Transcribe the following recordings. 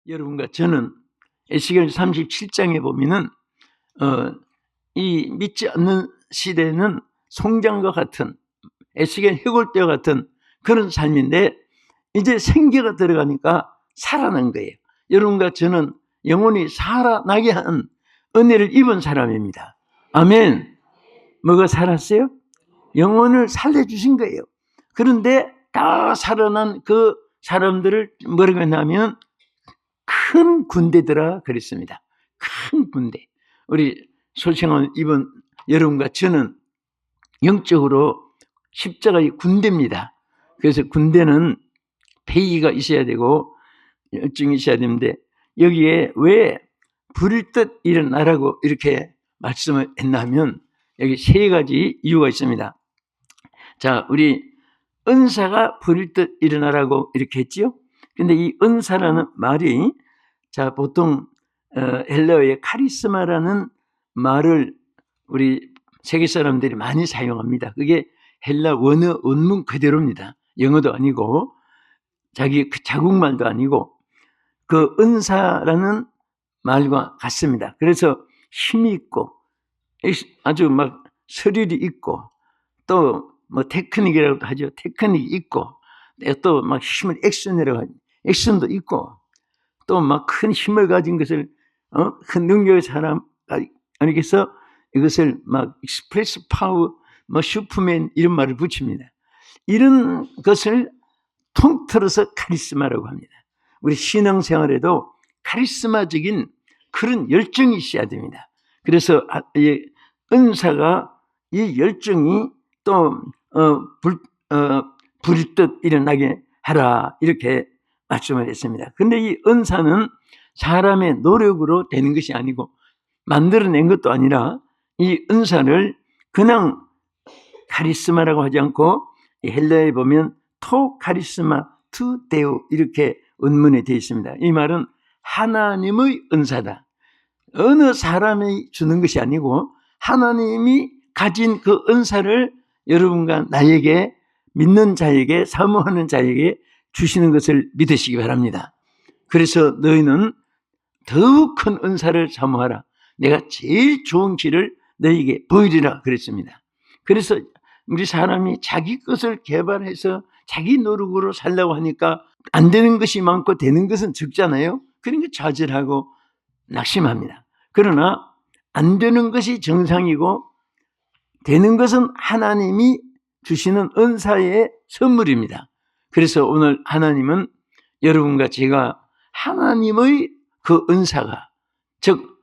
여러분과 저는 에스겔 37장에 보면은 이 믿지 않는 시대는 송장과 같은 에스겔 해골대와 같은 그런 삶인데 이제 생기가 들어가니까 살아난 거예요. 여러분과 저는 영혼이 살아나게 한 은혜를 입은 사람입니다. 아멘. 뭐가 살았어요? 영혼을 살려주신 거예요. 그런데 다 살아난 그 사람들을 뭐라고 했냐면 큰 군대더라 그랬습니다. 큰 군대. 우리 소생을 입은 여러분과 저는 영적으로 십자가의 군대입니다. 그래서 군대는 배기가 있어야 되고 열정이 있어야 되는데 여기에 왜 부릴 듯 일어나라고 이렇게 말씀을 했냐면 여기 세 가지 이유가 있습니다. 자, 우리 은사가 부릴 듯 일어나라고 이렇게 했지요. 근데 이 은사라는 말이 자, 보통 헬라어의 카리스마라는 말을 우리 세계 사람들이 많이 사용합니다. 그게 헬라 원어 원문 그대로입니다. 영어도 아니고 자기 그 자국말도 아니고 그 은사라는 말과 같습니다. 그래서 힘이 있고 아주 막 스릴이 있고 또 뭐 테크닉이라고도 하죠. 테크닉이 있고 또 막 힘을 액션이라고 하죠. 액션도 있고 또 막 큰 힘을 가진 것을 큰 능력의 사람 아니겠어? 이것을 막 익스프레스 파워 뭐 슈퍼맨 이런 말을 붙입니다. 이런 것을 통틀어서 카리스마라고 합니다. 우리 신앙생활에도 카리스마적인 그런 열정이 있어야 됩니다. 그래서 이 은사가 이 열정이 또 부릴 듯 일어나게 하라 이렇게 말씀을 했습니다. 그런데 이 은사는 사람의 노력으로 되는 것이 아니고 만들어낸 것도 아니라 이 은사를 그냥 카리스마라고 하지 않고 헬라에 보면 토 카리스마 투 데우 이렇게 원문에 되어 있습니다. 이 말은 하나님의 은사다. 어느 사람이 주는 것이 아니고 하나님이 가진 그 은사를 여러분과 나에게 믿는 자에게 사모하는 자에게 주시는 것을 믿으시기 바랍니다. 그래서 너희는 더욱 큰 은사를 사모하라. 내가 제일 좋은 길을 너희에게 보이리라 그랬습니다. 그래서 우리 사람이 자기 것을 개발해서 자기 노력으로 살려고 하니까 안 되는 것이 많고 되는 것은 적잖아요. 그러니까 좌절하고 낙심합니다. 그러나 안 되는 것이 정상이고 되는 것은 하나님이 주시는 은사의 선물입니다. 그래서 오늘 하나님은 여러분과 제가 하나님의 그 은사가 즉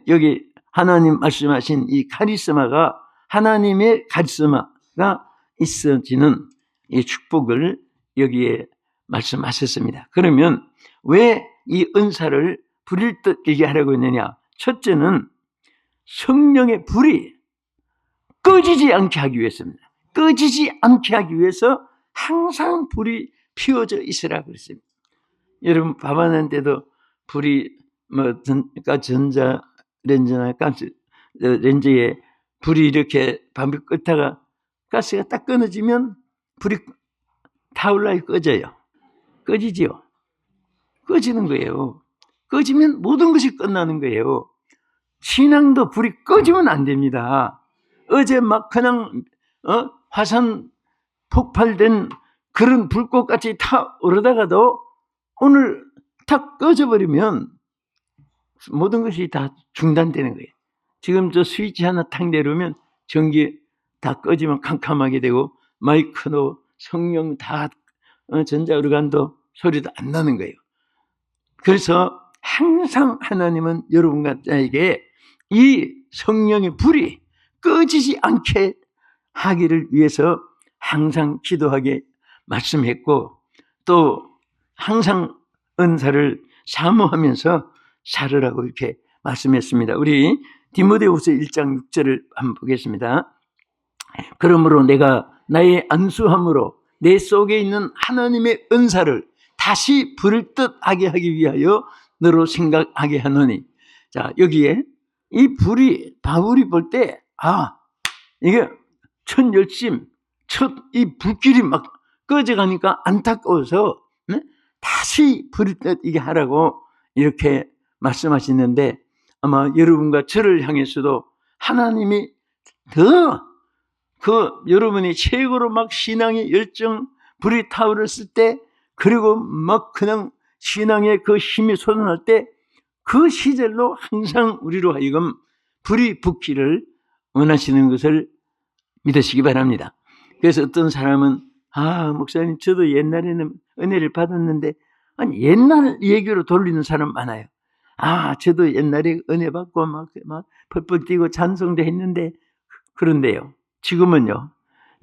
여기 하나님 말씀하신 이 카리스마가 하나님의 카리스마가 있어지는 이 축복을 여기에 말씀하셨습니다. 그러면 왜 이 은사를 부릴 듯 얘기하려고 했느냐? 첫째는 성령의 불이 꺼지지 않게 하기 위해서입니다. 꺼지지 않게 하기 위해서 항상 불이 피워져 있으라 그랬습니다. 여러분 밥하는데도 불이 전자 렌즈나 가스 렌즈에 불이 이렇게 밤을 끄다가 가스가 딱 끊어지면 불이 타올라 꺼져요. 꺼지지요. 꺼지는 거예요. 꺼지면 모든 것이 끝나는 거예요. 신앙도 불이 꺼지면 안 됩니다. 어제 막 그냥 화산 폭발된 그런 불꽃같이 타오르다가도 오늘 탁 꺼져버리면 모든 것이 다 중단되는 거예요. 지금 저 스위치 하나 탁 내려오면 전기 다 꺼지면 캄캄하게 되고 마이크도 성령 다 전자오르간도 소리도 안 나는 거예요. 그래서 항상 하나님은 여러분과 나에게 이 성령의 불이 꺼지지 않게 하기를 위해서 항상 기도하게 말씀했고 또 항상 은사를 사모하면서 살으라고 이렇게 말씀했습니다. 우리 디모데후서 1장 6절을 한번 보겠습니다. 그러므로 내가 나의 안수함으로 내 속에 있는 하나님의 은사를 다시 부를 듯 하게 하기 위하여 너로 생각하게 하노니. 자, 여기에 이 불이 바울이 볼 때 이게 첫 열심, 첫 이 불길이 막 꺼져가니까 안타까워서 다시 부를 듯 이게 하라고 이렇게 말씀하시는데 아마 여러분과 저를 향해서도 하나님이 더 여러분이 최고로 막 신앙의 열정, 불이 타오르을 때, 그리고 막 그냥 신앙의 그 힘이 솟아날 때, 그 시절로 항상 우리로 하여금 불이 붙기를 원하시는 것을 믿으시기 바랍니다. 그래서 어떤 사람은 목사님 저도 옛날에는 은혜를 받았는데, 아니 옛날 얘기로 돌리는 사람 많아요. 저도 옛날에 은혜 받고 막 펄펄 뛰고 찬송도 했는데, 그런데요, 지금은요,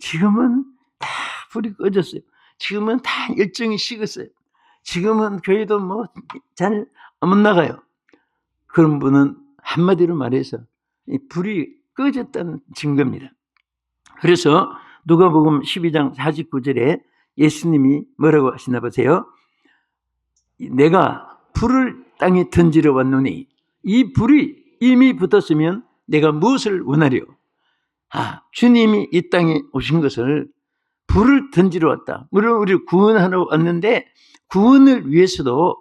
지금은 다 불이 꺼졌어요. 지금은 다 열정이 식었어요. 지금은 교회도 뭐 잘 못 나가요. 그런 분은 한마디로 말해서 이 불이 꺼졌다는 증거입니다. 그래서 누가복음 12장 49절에 예수님이 뭐라고 하시나 보세요. 내가 불을 땅에 던지러 왔노니 이 불이 이미 붙었으면 내가 무엇을 원하리요? 주님이 이 땅에 오신 것을 불을 던지러 왔다. 물론 우리를 구원하러 왔는데, 구원을 위해서도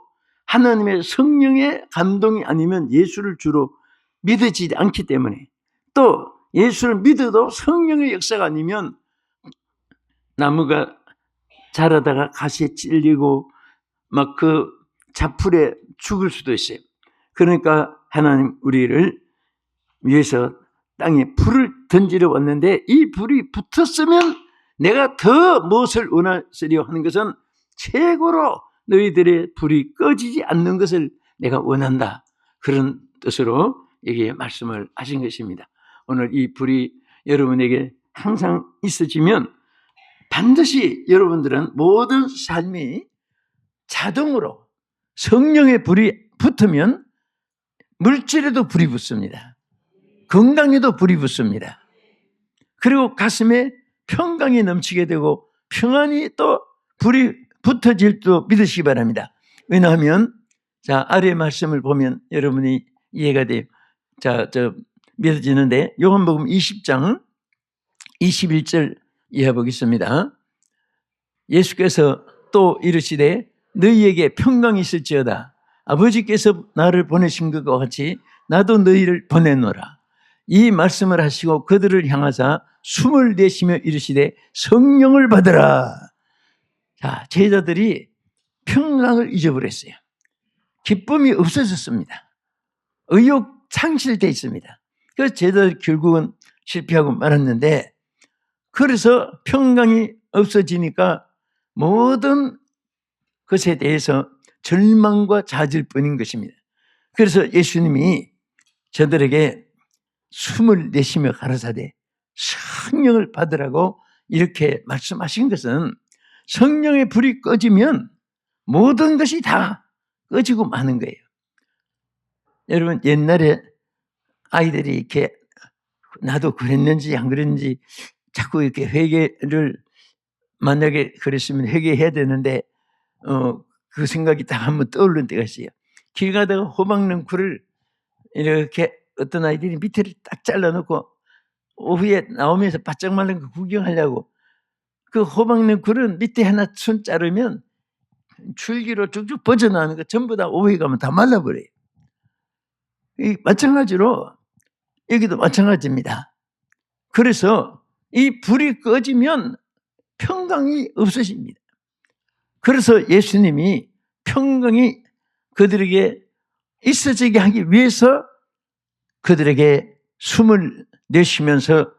하나님의 성령의 감동이 아니면 예수를 주로 믿어지지 않기 때문에, 또 예수를 믿어도 성령의 역사가 아니면 나무가 자라다가 가시에 찔리고 막 그 자풀에 죽을 수도 있어요. 그러니까 하나님 우리를 위해서 땅에 불을 던지러 왔는데, 이 불이 붙었으면 내가 더 무엇을 원하시려 하는 것은 최고로 너희들의 불이 꺼지지 않는 것을 내가 원한다. 그런 뜻으로 여기에 말씀을 하신 것입니다. 오늘 이 불이 여러분에게 항상 있어지면 반드시 여러분들은 모든 삶이 자동으로 성령의 불이 붙으면 물질에도 불이 붙습니다. 건강에도 불이 붙습니다. 그리고 가슴에 평강이 넘치게 되고 평안이 또 불이 붙어질 줄 믿으시기 바랍니다. 왜냐하면 아래 말씀을 보면 여러분이 이해가 돼요. 믿어지는데 요한복음 20장 21절 이해 보겠습니다. 예수께서 또 이르시되 너희에게 평강이 있을지어다. 아버지께서 나를 보내신 것과 같이 나도 너희를 보내노라. 이 말씀을 하시고 그들을 향하사 숨을 내쉬며 이르시되 성령을 받으라. 제자들이 평강을 잊어버렸어요. 기쁨이 없어졌습니다. 의욕 상실되어 있습니다. 그래서 제자들이 결국은 실패하고 말았는데, 그래서 평강이 없어지니까 모든 것에 대해서 절망과 좌절뿐인 것입니다. 그래서 예수님이 저들에게 숨을 내쉬며 가라사대 성령을 받으라고 이렇게 말씀하신 것은, 성령의 불이 꺼지면 모든 것이 다 꺼지고 마는 거예요. 여러분, 옛날에 아이들이 이렇게 나도 그랬는지 안 그랬는지 자꾸 이렇게 회개를, 만약에 그랬으면 회개해야 되는데 그 생각이 다 한번 떠오르는 때가 있어요. 길 가다가 호박는 굴을 이렇게 어떤 아이들이 밑에를 딱 잘라놓고 오후에 나오면서 바짝 말른 거 구경하려고, 그 호박는 굴은 밑에 하나 손 자르면 줄기로 쭉쭉 뻗어나오는 거 전부 다 오후에 가면 다 말라버려요. 마찬가지로 여기도 마찬가지입니다. 그래서 이 불이 꺼지면 평강이 없어집니다. 그래서 예수님이 평강이 그들에게 있어지게 하기 위해서 그들에게 숨을 내쉬면서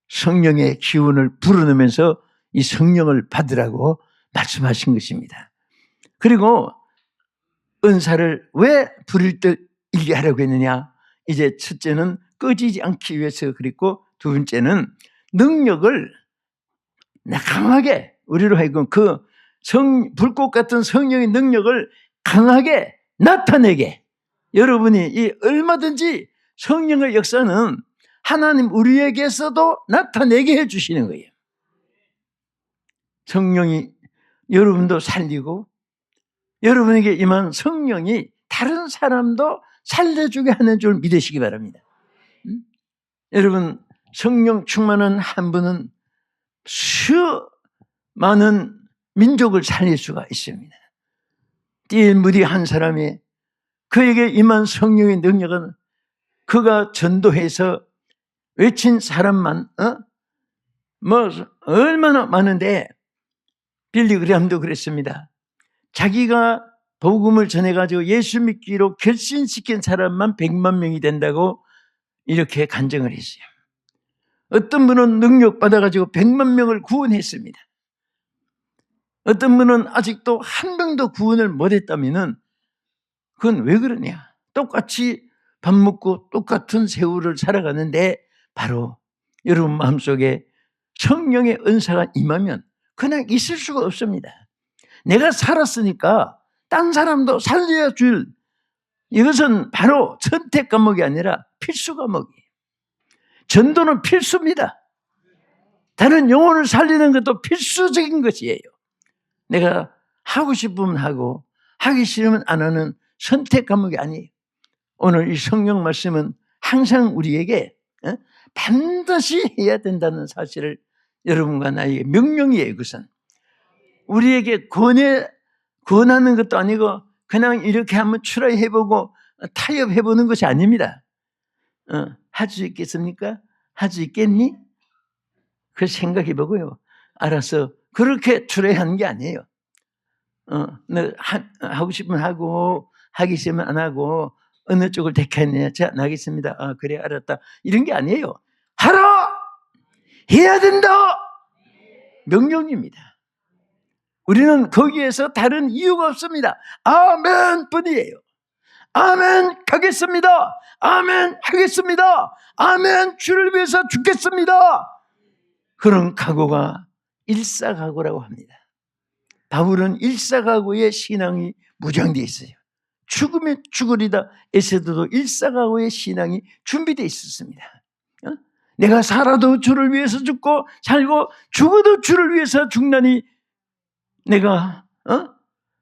성령의 기운을 불어넣으면서 이 성령을 받으라고 말씀하신 것입니다. 그리고 은사를 왜 불일 때 일게 하려고 했느냐? 이제 첫째는 꺼지지 않기 위해서 그랬고, 두 번째는 능력을 강하게, 우리로 하여금 그 불꽃 같은 성령의 능력을 강하게 나타내게, 여러분이 이 얼마든지 성령의 역사는 하나님 우리에게서도 나타내게 해주시는 거예요. 성령이 여러분도 살리고 여러분에게 임한 성령이 다른 사람도 살려주게 하는 줄 믿으시기 바랍니다. 여러분, 성령 충만한 한 분은 수많은 민족을 살릴 수가 있습니다. 띠엘무디 한 사람의 그에게 임한 성령의 능력은 그가 전도해서 외친 사람만 뭐 얼마나 많은데, 빌리 그레함도 그랬습니다. 자기가 복음을 전해가지고 예수 믿기로 결심시킨 사람만 100만 명이 된다고 이렇게 간증을 했어요. 어떤 분은 능력 받아가지고 100만 명을 구원했습니다. 어떤 분은 아직도 한 명도 구원을 못했다면 그건 왜 그러냐? 똑같이 밥 먹고 똑같은 세월을 살아가는데 바로 여러분 마음속에 성령의 은사가 임하면 그냥 있을 수가 없습니다. 내가 살았으니까 딴 사람도 살려야 줄, 이것은 바로 선택 과목이 아니라 필수 과목이에요. 전도는 필수입니다. 다른 영혼을 살리는 것도 필수적인 것이에요. 내가 하고 싶으면 하고 하기 싫으면 안 하는 선택 과목이 아니에요. 오늘 이 성경 말씀은 항상 우리에게 반드시 해야 된다는 사실을 여러분과 나에게 명령이에요. 그것은 우리에게 권하는 것도 아니고 그냥 이렇게 한번 트라이해보고 타협해보는 것이 아닙니다. 할 수 있겠습니까? 할 수 있겠니? 그 생각해보고요. 알아서 그렇게 트라이하는 게 아니에요. 하고 싶으면 하고 하기 싫으면 안 하고 어느 쪽을 택했냐? 자, 나겠습니다. 그래, 알았다. 이런 게 아니에요. 하라! 해야 된다! 명령입니다. 우리는 거기에서 다른 이유가 없습니다. 아멘 뿐이에요. 아멘 가겠습니다. 아멘 하겠습니다. 아멘 주를 위해서 죽겠습니다. 그런 각오가 일사각오라고 합니다. 바울은 일사각오의 신앙이 무장되어 있어요. 죽으면 죽으리다 에세도도 일사각오의 신앙이 준비되어 있었습니다. 내가 살아도 주를 위해서 죽고 살고 죽어도 주를 위해서 죽나니 내가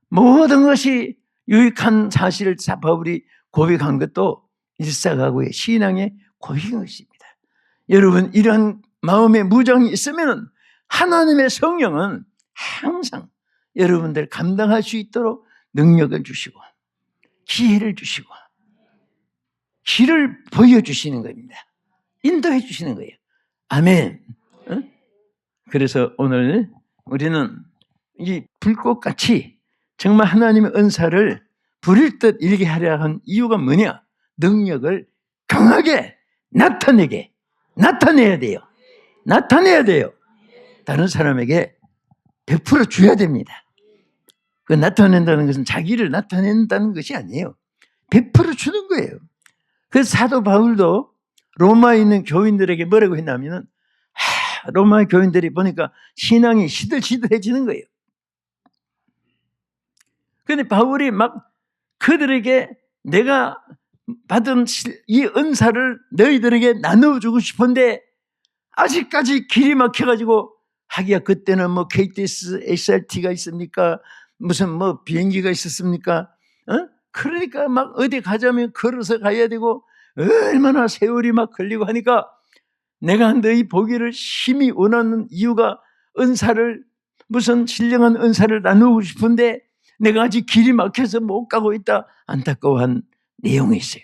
모든 것이 유익한 사실을 바울이 고백한 것도 일사각오의 신앙의 고백인 것입니다. 여러분, 이런 마음의 무장이 있으면 하나님의 성령은 항상 여러분들 감당할 수 있도록 능력을 주시고 기회를 주시고 길을 보여주시는 겁니다. 인도해 주시는 거예요. 아멘. 그래서 오늘 우리는 이 불꽃같이 정말 하나님의 은사를 부릴 듯 일게 하려 한 이유가 뭐냐? 능력을 강하게 나타내야 돼요. 나타내야 돼요. 다른 사람에게 베풀어 줘야 됩니다. 그 나타낸다는 것은 자기를 나타낸다는 것이 아니에요. 베풀어 주는 거예요. 그래서 사도 바울도 로마에 있는 교인들에게 뭐라고 했냐면은 로마 교인들이 보니까 신앙이 시들시들해지는 거예요. 그런데 바울이 막 그들에게 내가 받은 이 은사를 너희들에게 나눠주고 싶은데 아직까지 길이 막혀가지고 하기야 그때는 뭐 KTX, SRT가 있습니까? 무슨 뭐 비행기가 있었습니까? 그러니까 막 어디 가자면 걸어서 가야 되고 얼마나 세월이 막 걸리고 하니까 내가 너희 보기를 심히 원하는 이유가 은사를 무슨 신령한 은사를 나누고 싶은데 내가 아직 길이 막혀서 못 가고 있다 안타까워한 내용이 있어요.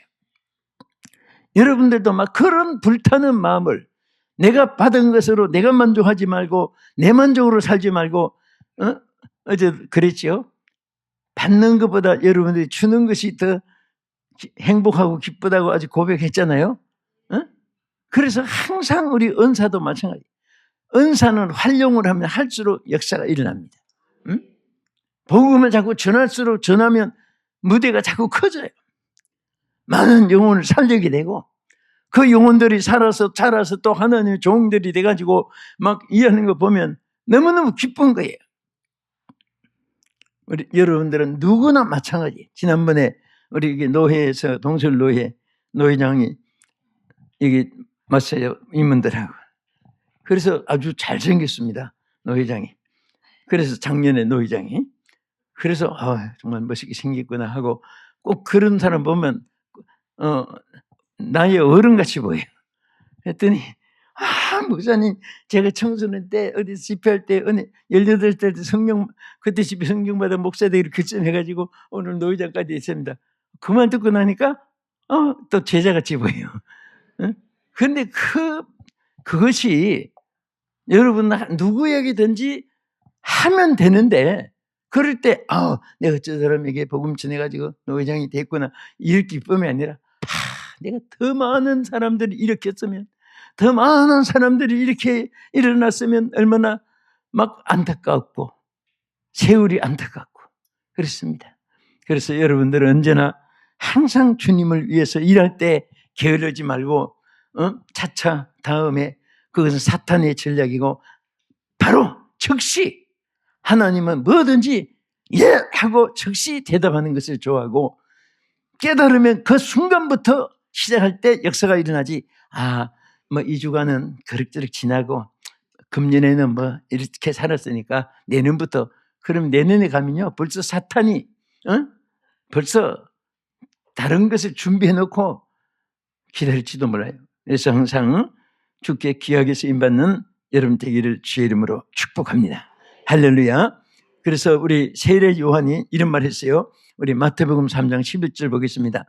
여러분들도 막 그런 불타는 마음을 내가 받은 것으로 내가 만족하지 말고 내 만족으로 살지 말고 어제 그랬죠. 받는 것보다 여러분들이 주는 것이 더 행복하고 기쁘다고 아직 고백했잖아요. 그래서 항상 우리 은사도 마찬가지. 은사는 활용을 하면 할수록 역사가 일어납니다. 복음을 자꾸 전할수록 전하면 무대가 자꾸 커져요. 많은 영혼을 살리게 되고 그 영혼들이 살아서 자라서 또 하나님의 종들이 돼가지고 막 이해하는 거 보면 너무너무 기쁜 거예요. 우리 여러분들은 누구나 마찬가지. 지난번에 우리 노회에서 동설 노회장이 여기 맞서요 임원들하고. 그래서 아주 잘생겼습니다. 노회장이. 그래서 작년에 노회장이. 그래서 정말 멋있게 생겼구나 하고 꼭 그런 사람 보면 나의 어른같이 보여요. 했더니 목사님 제가 청소년 때 어디 집회할 때 18살 때 성령 그때 집회 성령 받은 목사들이 결정해가지고 오늘 노회장까지 했습니다. 그 말 듣고 나니까 또 제자같이 보여요. 그런데 그것이 여러분 누구에게든지 하면 되는데, 그럴 때 내가 저 사람에게 복음 전해가지고 노회장이 됐구나 이럴 기쁨이 아니라 내가 더 많은 사람들이 일으켰으면, 더 많은 사람들이 이렇게 일어났으면 얼마나 막 안타깝고 세월이 안타깝고 그렇습니다. 그래서 여러분들은 언제나 항상 주님을 위해서 일할 때 게으르지 말고 차차 다음에 그것은 사탄의 전략이고 바로 즉시 하나님은 뭐든지 예 하고 즉시 대답하는 것을 좋아하고, 깨달으면 그 순간부터 시작할 때 역사가 일어나지. 뭐 2주간은 그럭저럭 지나고 금년에는 뭐 이렇게 살았으니까 내년부터, 그럼 내년에 가면요 벌써 사탄이 벌써 다른 것을 준비해 놓고 기다릴지도 몰라요. 그래서 항상 주께 귀하게 쓰임받는 여러분 되기를 주의 이름으로 축복합니다. 할렐루야. 그래서 우리 세례 요한이 이런 말 했어요. 우리 마태복음 3장 11절 보겠습니다.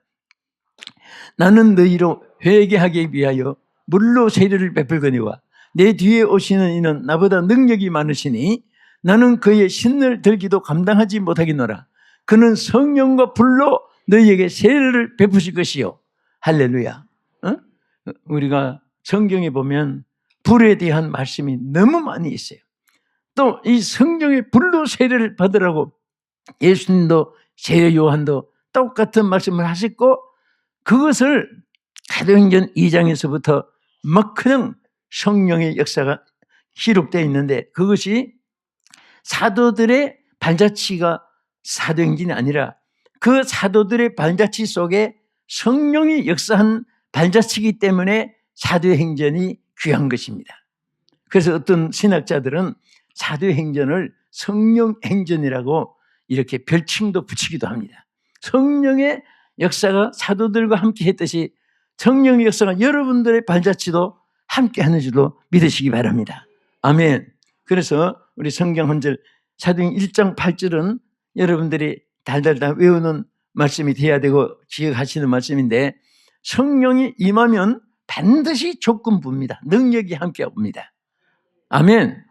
나는 너희로 회개하기 위하여 물로 세례를 베풀거니와 내 뒤에 오시는 이는 나보다 능력이 많으시니 나는 그의 신을 들기도 감당하지 못하겠노라. 그는 성령과 불로 너희에게 세례를 베푸실 것이요. 할렐루야. 우리가 성경에 보면 불에 대한 말씀이 너무 많이 있어요. 또 이 성령의 불로 세례를 받으라고 예수님도 세례 요한도 똑같은 말씀을 하셨고, 그것을 사도행전 2장에서부터 막 그냥 성령의 역사가 기록되어 있는데, 그것이 사도들의 발자취가 사도행전이 아니라 그 사도들의 발자취 속에 성령이 역사한 발자취이기 때문에 사도행전이 귀한 것입니다. 그래서 어떤 신학자들은 사도행전을 성령행전이라고 이렇게 별칭도 붙이기도 합니다. 성령의 역사가 사도들과 함께 했듯이 성령의 역사가 여러분들의 발자취도 함께 하는 줄로 믿으시기 바랍니다. 아멘. 그래서 우리 성경 한 절 사도행전 1장 8절은 여러분들이 달달달 외우는 말씀이 돼야 되고 기억하시는 말씀인데, 성령이 임하면 반드시 조건부입니다. 능력이 함께 옵니다. 아멘.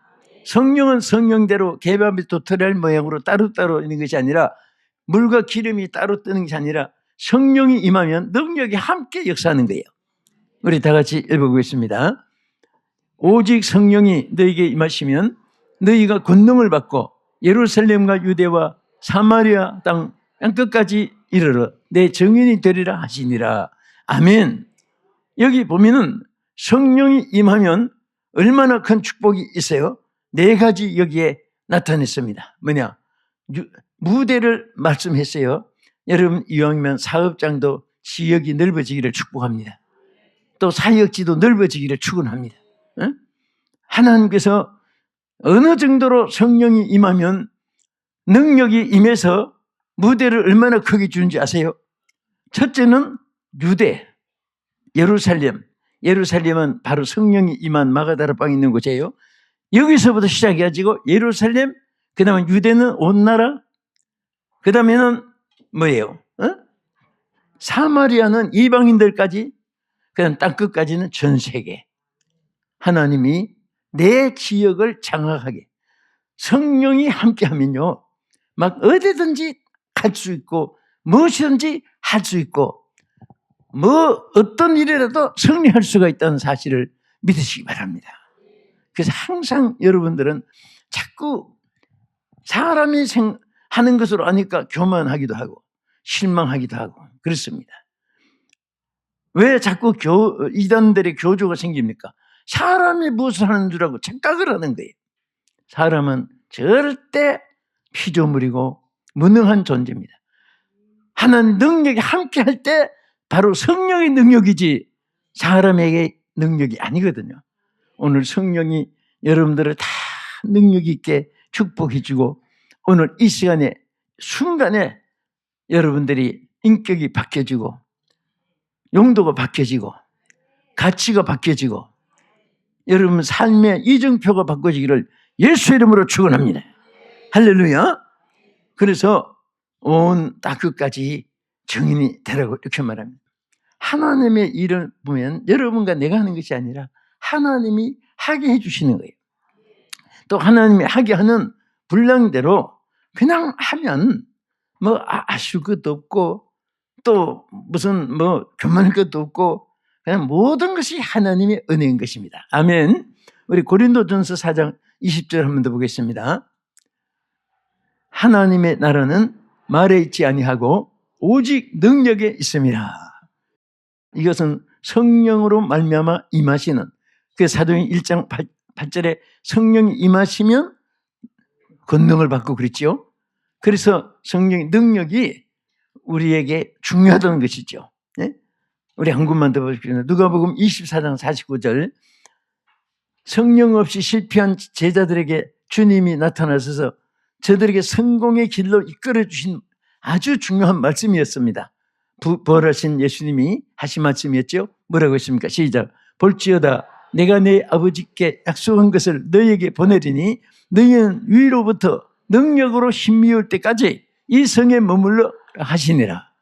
성령은 성령대로 개밥이 도토리알 모양으로 따로따로 있는 것이 아니라, 물과 기름이 따로 뜨는 것이 아니라 성령이 임하면 능력이 함께 역사하는 거예요. 우리 다 같이 읽어보겠습니다. 오직 성령이 너희에게 임하시면 너희가 권능을 받고 예루살렘과 유대와 사마리아 땅 끝까지 이르러 내 증인이 되리라 하시니라. 아멘. 여기 보면은 성령이 임하면 얼마나 큰 축복이 있어요. 4가지 여기에 나타냈습니다. 뭐냐? 무대를 말씀했어요. 여러분 이왕이면 사업장도 지역이 넓어지기를 축복합니다. 또 사역지도 넓어지기를 축원합니다. 하나님께서 어느 정도로 성령이 임하면 능력이 임해서 무대를 얼마나 크게 주는지 아세요? 첫째는 유대, 예루살렘. 예루살렘은 바로 성령이 임한 마가다라방이 있는 곳이에요. 여기서부터 시작해가지고 예루살렘, 그 다음에 유대는 온 나라, 그 다음에는 뭐예요? 사마리아는 이방인들까지, 그 다음 땅끝까지는 전 세계. 하나님이 내 지역을 장악하게, 성령이 함께하면요 막 어디든지 갈 수 있고 무엇이든지 할 수 있고 뭐 어떤 일이라도 승리할 수가 있다는 사실을 믿으시기 바랍니다. 그래서 항상 여러분들은 자꾸 사람이 하는 것으로 아니까 교만하기도 하고 실망하기도 하고 그렇습니다. 왜 자꾸 이단들의 교조가 생깁니까? 사람이 무엇을 하는 줄 알고 착각을 하는 거예요. 사람은 절대 피조물이고 무능한 존재입니다. 하나님 능력이 함께 할 때 바로 성령의 능력이지 사람에게 능력이 아니거든요. 오늘 성령이 여러분들을 다 능력 있게 축복해 주고 오늘 이 시간에 순간에 여러분들이 인격이 바뀌어지고 용도가 바뀌어지고 가치가 바뀌어지고 여러분 삶의 이정표가 바꿔지기를 예수 이름으로 축원합니다. 할렐루야. 그래서 온 땅끝까지 증인이 되라고 이렇게 말합니다. 하나님의 일을 보면 여러분과 내가 하는 것이 아니라 하나님이 하게 해주시는 거예요. 또 하나님이 하게 하는 분량대로 그냥 하면 뭐 아쉬울 것도 없고 또 무슨 뭐 교만할 것도 없고 그냥 모든 것이 하나님의 은혜인 것입니다. 아멘. 우리 고린도전서 4장 20절 한번 더 보겠습니다. 하나님의 나라는 말에 있지 아니하고 오직 능력에 있음이라. 이것은 성령으로 말미암아 임하시는, 그 사도행 1장 8절에 성령이 임하시면 권능을 받고 그랬죠. 그래서 성령의 능력이 우리에게 중요하다는 것이죠. 네? 우리 한 군만 더 보십시오. 누가복음 24장 49절, 성령 없이 실패한 제자들에게 주님이 나타나셔서 저들에게 성공의 길로 이끌어 주신 아주 중요한 말씀이었습니다. 부활하신 예수님이 하신 말씀이었죠. 뭐라고 했습니까? 시작. 볼지어다 내가 내 아버지께 약속한 것을 너희에게 보내리니 너희는 위로부터 능력으로 힘이 올 때까지 이 성에 머물러 하시니라.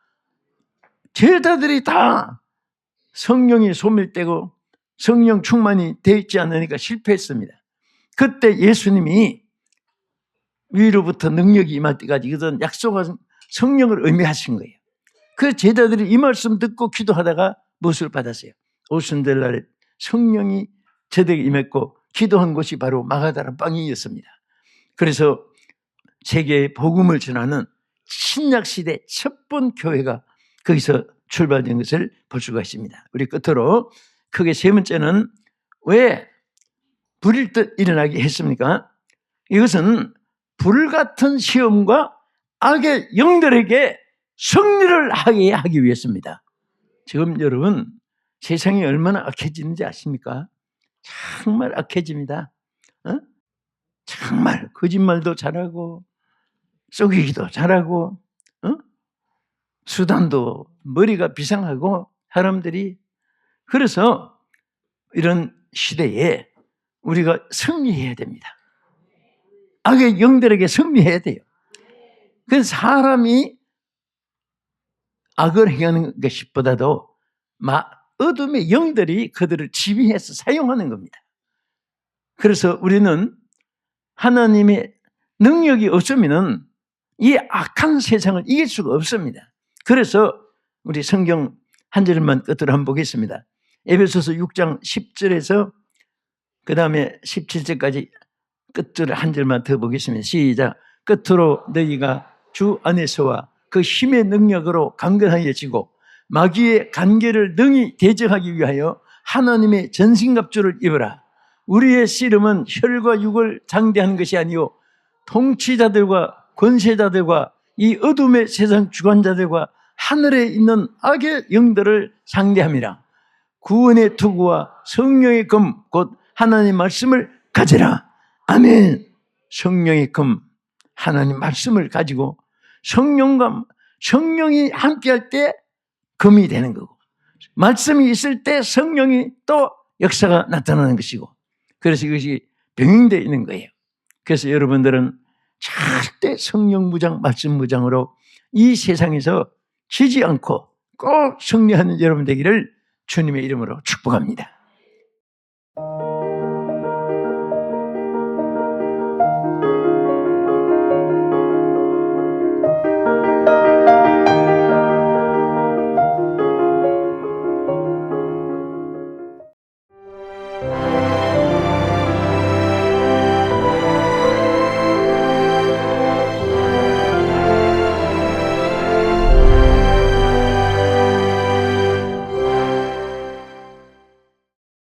제자들이 다 성령이 소멸되고 성령 충만이 되어 있지 않으니까 실패했습니다. 그때 예수님이 위로부터 능력이 임할 때까지 이것은 약속한 성령을 의미하신 거예요. 그 제자들이 이 말씀 듣고 기도하다가 무엇을 받았어요? 오순절 날에 성령이 제대로 임했고 기도한 곳이 바로 마가다라 빵이었습니다. 그래서 세계에 복음을 전하는 신약시대 첫 번 교회가 거기서 출발된 것을 볼 수가 있습니다. 우리 끝으로 크게 세 번째는 왜 불일 듯 일어나게 했습니까? 이것은 불같은 시험과 악의 영들에게 승리를 하기 위해서입니다. 지금 여러분 세상이 얼마나 악해지는지 아십니까? 정말 악해집니다. 정말 거짓말도 잘하고 속이기도 잘하고 수단도 머리가 비상하고 사람들이. 그래서 이런 시대에 우리가 승리해야 됩니다. 악의 영들에게 승리해야 돼요. 그래서 사람이 악을 행하는 것보다도 어둠의 영들이 그들을 지휘해서 사용하는 겁니다. 그래서 우리는 하나님의 능력이 없으면 이 악한 세상을 이길 수가 없습니다. 그래서 우리 성경 한 절만 끝으로 한번 보겠습니다. 에베소서 6장 10절에서 그 다음에 17절까지 끝절을 한 절만 더 보겠습니다. 시작. 끝으로 너희가 주 안에서와 그 힘의 능력으로 강건하여지고 마귀의 간계를 능히 대적하기 위하여 하나님의 전신갑주를 입으라. 우리의 씨름은 혈과 육을 상대하는 것이 아니요 통치자들과 권세자들과 이 어둠의 세상 주관자들과 하늘에 있는 악의 영들을 상대함이라. 구원의 투구와 성령의 금 곧 하나님 말씀을 가지라. 아멘. 성령의 금 하나님 말씀을 가지고 성령이 함께할 때 금이 되는 거고 말씀이 있을 때 성령이 또 역사가 나타나는 것이고 그래서 이것이 병행되어 있는 거예요. 그래서 여러분들은 절대 성령 무장, 말씀 무장으로 이 세상에서 지지 않고 꼭 승리하는 여러분 되기를 주님의 이름으로 축복합니다.